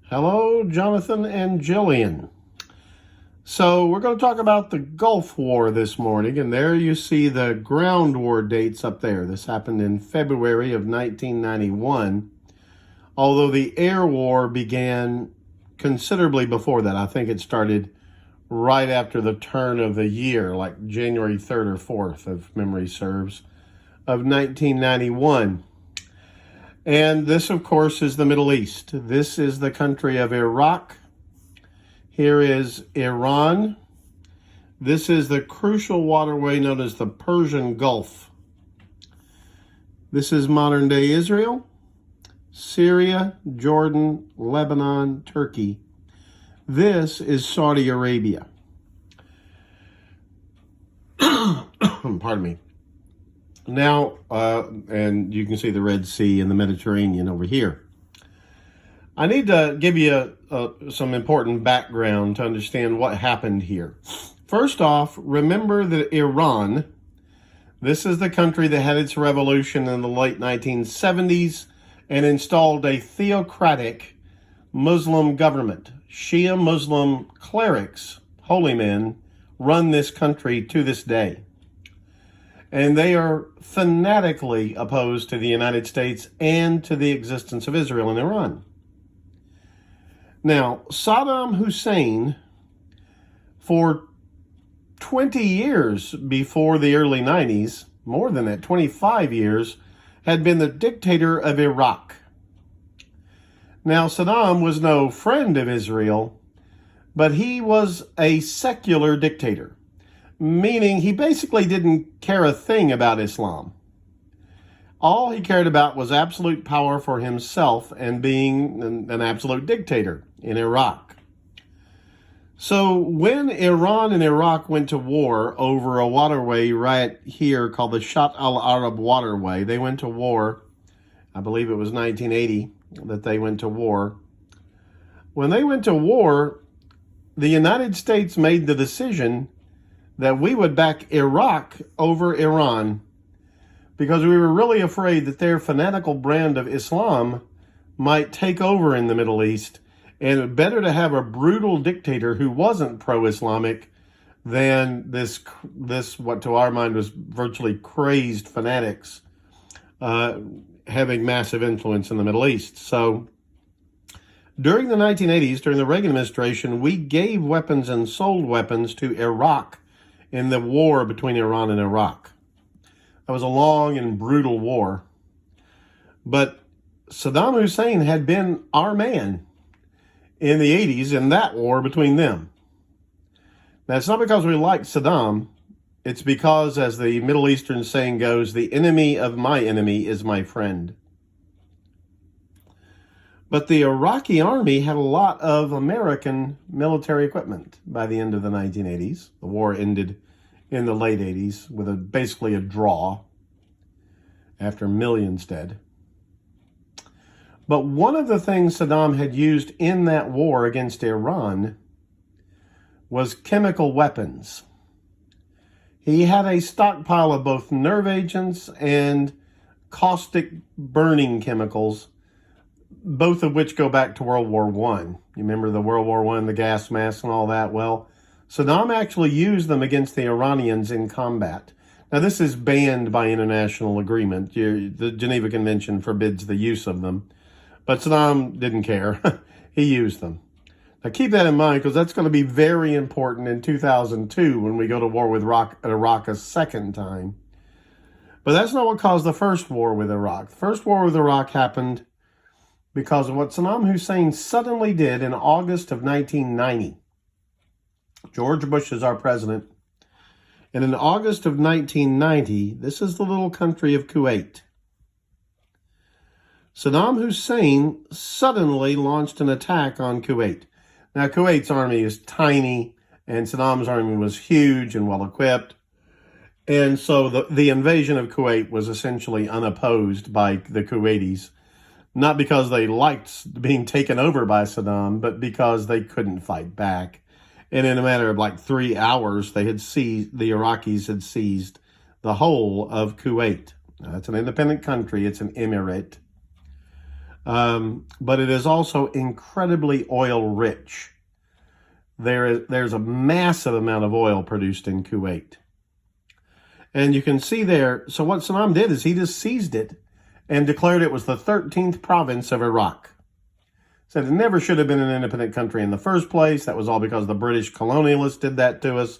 Hello, Jonathan and Jillian. So we're going to talk about the Gulf War this morning, and there you see the ground war dates up there. This happened in February of 1991, although the air war began considerably before that. I think it started right after the turn of the year, like January 3rd or 4th, if memory serves, of 1991. And this, of course, is the Middle East. This is the country of Iraq. Here is Iran. This is the crucial waterway known as the Persian Gulf. This is modern-day Israel, Syria, Jordan, Lebanon, Turkey. This is Saudi Arabia. Pardon me. Now, and you can see the Red Sea and the Mediterranean over here. I need to give you some important background to understand what happened here. First off, remember that Iran, this is the country that had its revolution in the late 1970s and installed a theocratic Muslim government. Shia Muslim clerics, holy men, run this country to this day. And they are fanatically opposed to the United States and to the existence of Israel and Iran. Now, Saddam Hussein, for 20 years before the early 90s, more than that, 25 years, had been the dictator of Iraq. Now, Saddam was no friend of Israel, but he was a secular dictator, meaning he basically didn't care a thing about Islam. All he cared about was absolute power for himself and being an absolute dictator in Iraq. So when Iran and Iraq went to war over a waterway right here called the Shatt al-Arab waterway, they went to war, I believe it was 1980 that they went to war. When they went to war, the United States made the decision that we would back Iraq over Iran because we were really afraid that their fanatical brand of Islam might take over in the Middle East, and it better to have a brutal dictator who wasn't pro-Islamic than this what to our mind was virtually crazed fanatics having massive influence in the Middle East. So during the 1980s, during the Reagan administration, we gave weapons and sold weapons to Iraq in the war between Iran and Iraq. That was a long and brutal war. But Saddam Hussein had been our man in the 80s in that war between them. Now, it's not because we liked Saddam. It's because, as the Middle Eastern saying goes, the enemy of my enemy is my friend. But the Iraqi army had a lot of American military equipment by the end of the 1980s. The war ended in the late 80s with basically a draw after millions dead. But one of the things Saddam had used in that war against Iran was chemical weapons. He had a stockpile of both nerve agents and caustic burning chemicals, both of which go back to World War I. You remember the World War I, the gas masks and all that? Well, Saddam actually used them against the Iranians in combat. Now, this is banned by international agreement. The Geneva Convention forbids the use of them. But Saddam didn't care. He used them. Now, keep that in mind because that's going to be very important in 2002 when we go to war with Iraq a second time. But that's not what caused the first war with Iraq. The first war with Iraq happened because of what Saddam Hussein suddenly did in August of 1990. George Bush is our president. And in August of 1990, this is the little country of Kuwait. Saddam Hussein suddenly launched an attack on Kuwait. Now, Kuwait's army is tiny, and Saddam's army was huge and well-equipped. And so the invasion of Kuwait was essentially unopposed by the Kuwaitis, not because they liked being taken over by Saddam, but because they couldn't fight back. And in a matter of like 3 hours, the Iraqis had seized the whole of Kuwait. Now, it's an independent country. It's an emirate. but it is also incredibly oil rich. There's a massive amount of oil produced in Kuwait. And you can see there, so what Saddam did is he just seized it and declared it was the 13th province of Iraq. Said it never should have been an independent country in the first place. That was all because the British colonialists did that to us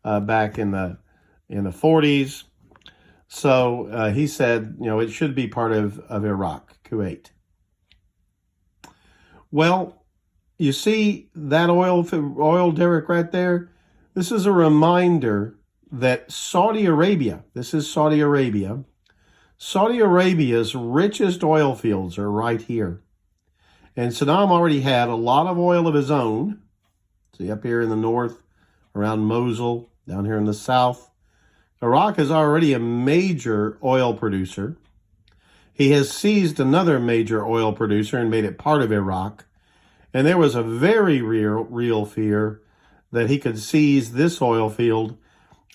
back in the 40s. So he said, it should be part of Iraq, Kuwait. Well, you see that oil derrick right there? This is a reminder that Saudi Arabia, Saudi Arabia's richest oil fields are right here. And Saddam already had a lot of oil of his own. See, up here in the north, around Mosul, down here in the south. Iraq is already a major oil producer. He has seized another major oil producer and made it part of Iraq. And there was a very real fear that he could seize this oil field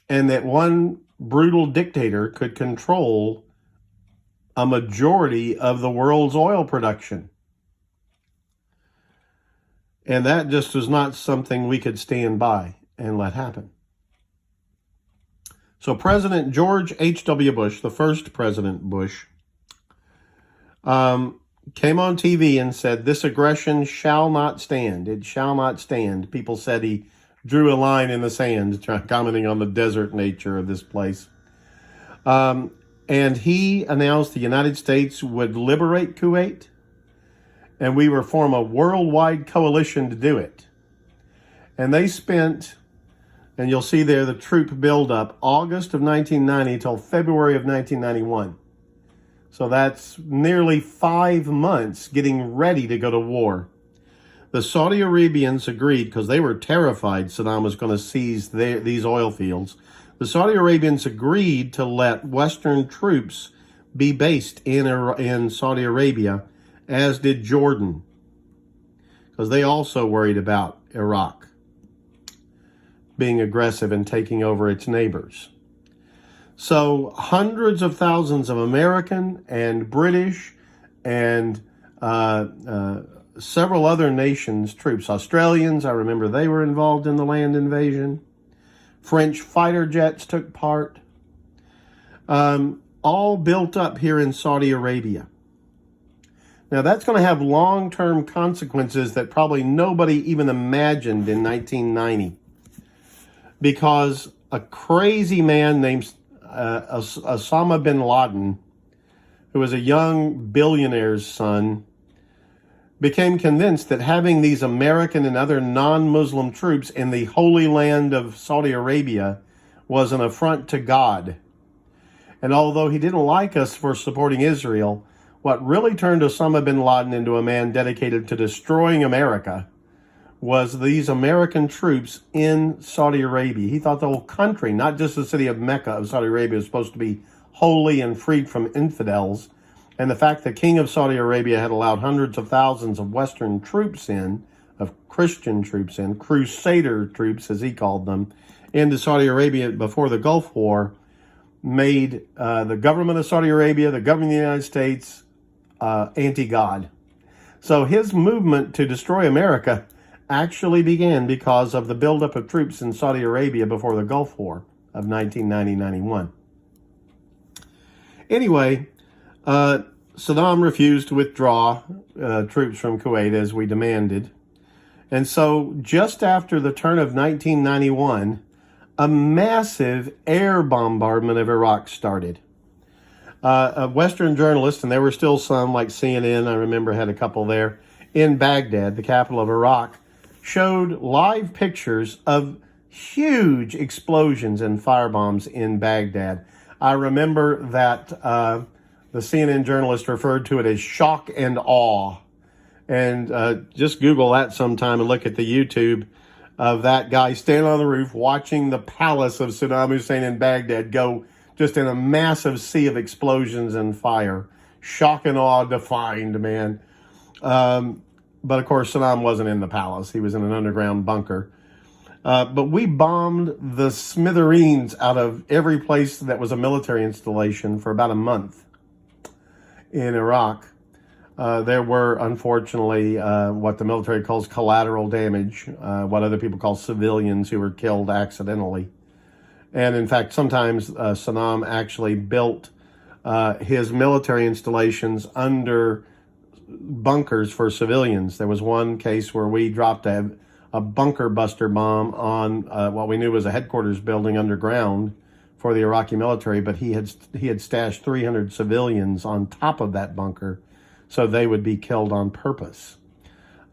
and that one brutal dictator could control a majority of the world's oil production. And that just was not something we could stand by and let happen. So President George H.W. Bush, the first President Bush, came on TV and said, this aggression shall not stand. It shall not stand. People said he drew a line in the sand, commenting on the desert nature of this place. And he announced the United States would liberate Kuwait, and we would form a worldwide coalition to do it. And they spent, and you'll see there the troop buildup, August of 1990 till February of 1991. So that's nearly 5 months getting ready to go to war. The Saudi Arabians agreed, because they were terrified Saddam was going to seize these oil fields. The Saudi Arabians agreed to let Western troops be based in Saudi Arabia, as did Jordan, because they also worried about Iraq being aggressive and taking over its neighbors. So hundreds of thousands of American and British and several other nations' troops, Australians, I remember they were involved in the land invasion. French fighter jets took part. All built up here in Saudi Arabia. Now that's going to have long-term consequences that probably nobody even imagined in 1990. Because a crazy man named Osama bin Laden, who was a young billionaire's son, became convinced that having these American and other non-Muslim troops in the holy land of Saudi Arabia was an affront to God. And although he didn't like us for supporting Israel, what really turned Osama bin Laden into a man dedicated to destroying America was these American troops in Saudi Arabia. He thought the whole country, not just the city of Mecca of Saudi Arabia, was supposed to be holy and freed from infidels. And the fact that King of Saudi Arabia had allowed hundreds of thousands of Western troops in, of Christian troops in, crusader troops as he called them, into Saudi Arabia before the Gulf War, made the government of Saudi Arabia, the government of the United States, anti-God. So his movement to destroy America actually began because of the buildup of troops in Saudi Arabia before the Gulf War of 1990-91. Anyway, Saddam refused to withdraw troops from Kuwait as we demanded. And so just after the turn of 1991, a massive air bombardment of Iraq started. A Western journalist, and there were still some like CNN, I remember had a couple there, in Baghdad, the capital of Iraq, showed live pictures of huge explosions and firebombs in Baghdad. I remember that the CNN journalist referred to it as shock and awe. And just Google that sometime and look at the YouTube of that guy standing on the roof watching the palace of Saddam Hussein in Baghdad go just in a massive sea of explosions and fire. Shock and awe defined, man. But of course, Saddam wasn't in the palace. He was in an underground bunker. But we bombed the smithereens out of every place that was a military installation for about a month in Iraq. There were, unfortunately, what the military calls collateral damage, what other people call civilians who were killed accidentally. And in fact, sometimes Saddam actually built his military installations under bunkers for civilians. There was one case where we dropped a bunker buster bomb on what we knew was a headquarters building underground for the Iraqi military, but he had stashed 300 civilians on top of that bunker so they would be killed on purpose.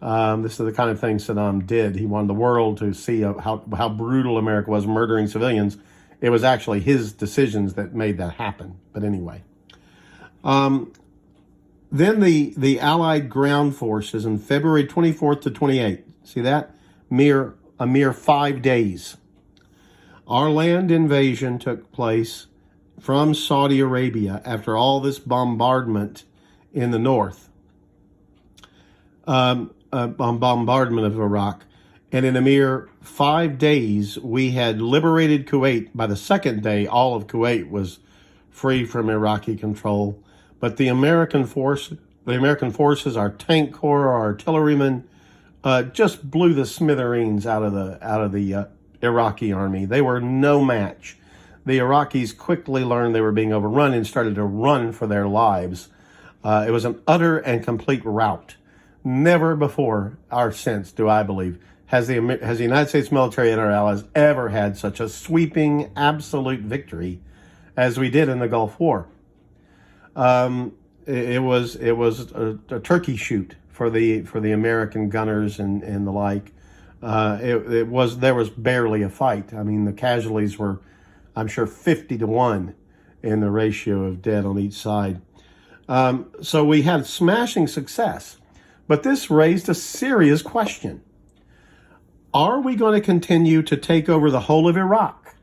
This is the kind of thing Saddam did. He wanted the world to see how brutal America was murdering civilians. It was actually his decisions that made that happen. But anyway. Then the Allied ground forces on February 24th to 28th. See that? A mere 5 days. Our land invasion took place from Saudi Arabia after all this bombardment in the north. Bombardment of Iraq. And in a mere 5 days, we had liberated Kuwait. By the second day, all of Kuwait was free from Iraqi control. But the American forces, our tank corps, our artillerymen, just blew the smithereens out of the Iraqi army. They were no match. The Iraqis quickly learned they were being overrun and started to run for their lives. It was an utter and complete rout. Never before or since, do I believe, has the United States military and our allies ever had such a sweeping, absolute victory as we did in the Gulf War. It was a turkey shoot for the American gunners and the like. There was barely a fight. I mean, the casualties were, I'm sure, 50-1 in the ratio of dead on each side. So we had smashing success, but this raised a serious question. Are we going to continue to take over the whole of Iraq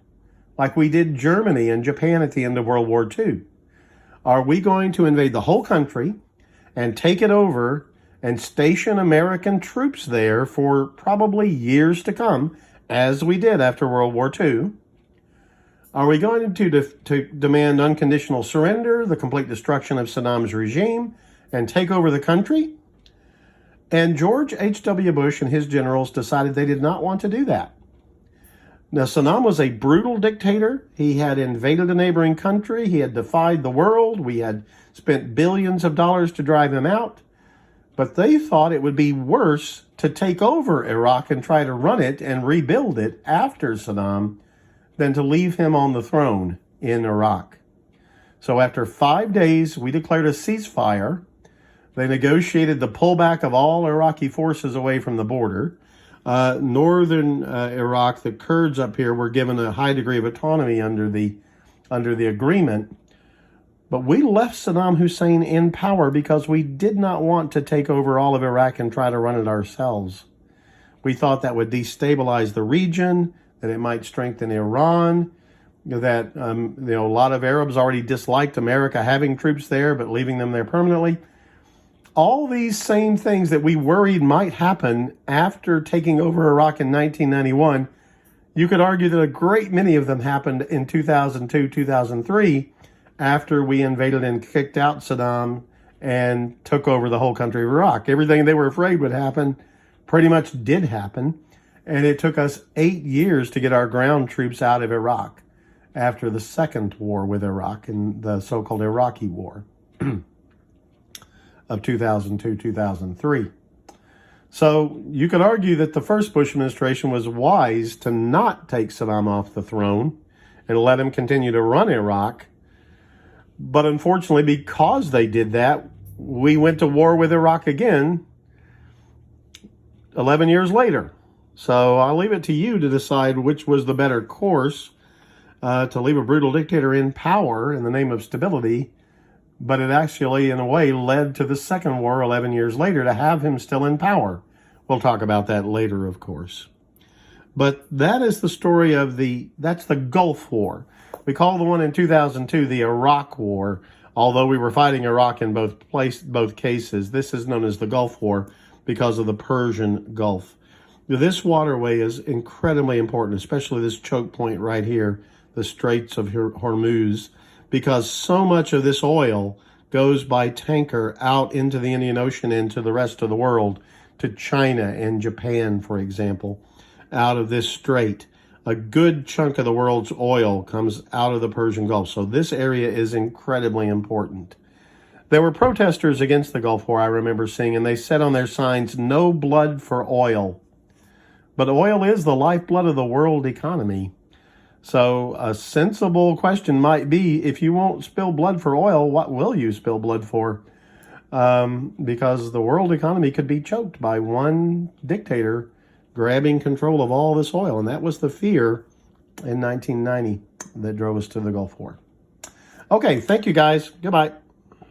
like we did Germany and Japan at the end of World War II? Are we going to invade the whole country and take it over and station American troops there for probably years to come, as we did after World War II? Are we going to demand unconditional surrender, the complete destruction of Saddam's regime, and take over the country? And George H.W. Bush and his generals decided they did not want to do that. Now, Saddam was a brutal dictator. He had invaded a neighboring country. He had defied the world. We had spent billions of dollars to drive him out. But they thought it would be worse to take over Iraq and try to run it and rebuild it after Saddam than to leave him on the throne in Iraq. So after 5 days, we declared a ceasefire. They negotiated the pullback of all Iraqi forces away from the border. Northern Iraq, the Kurds up here, were given a high degree of autonomy under the agreement. But we left Saddam Hussein in power because we did not want to take over all of Iraq and try to run it ourselves. We thought that would destabilize the region, that it might strengthen Iran, that a lot of Arabs already disliked America having troops there, but leaving them there permanently. All these same things that we worried might happen after taking over Iraq in 1991, you could argue that a great many of them happened in 2002, 2003, after we invaded and kicked out Saddam and took over the whole country of Iraq. Everything they were afraid would happen pretty much did happen, and it took us 8 years to get our ground troops out of Iraq after the second war with Iraq and the so-called Iraqi War of 2002, 2003. So you could argue that the first Bush administration was wise to not take Saddam off the throne and let him continue to run Iraq. But unfortunately, because they did that, we went to war with Iraq again 11 years later. So I'll leave it to you to decide which was the better course, to leave a brutal dictator in power in the name of stability. But it actually, in a way, led to the second war 11 years later to have him still in power. We'll talk about that later, of course. But that is the story of that's the Gulf War. We call the one in 2002 the Iraq War, although we were fighting Iraq in both cases. This is known as the Gulf War because of the Persian Gulf. This waterway is incredibly important, especially this choke point right here, the Straits of Hormuz, because so much of this oil goes by tanker out into the Indian Ocean and to the rest of the world, to China and Japan, for example, out of this strait. A good chunk of the world's oil comes out of the Persian Gulf. So this area is incredibly important. There were protesters against the Gulf War, I remember seeing, and they said on their signs, "No blood for oil." But oil is the lifeblood of the world economy. So a sensible question might be, if you won't spill blood for oil, what will you spill blood for? Because the world economy could be choked by one dictator grabbing control of all this oil. And that was the fear in 1990 that drove us to the Gulf War. Okay, thank you guys. Goodbye.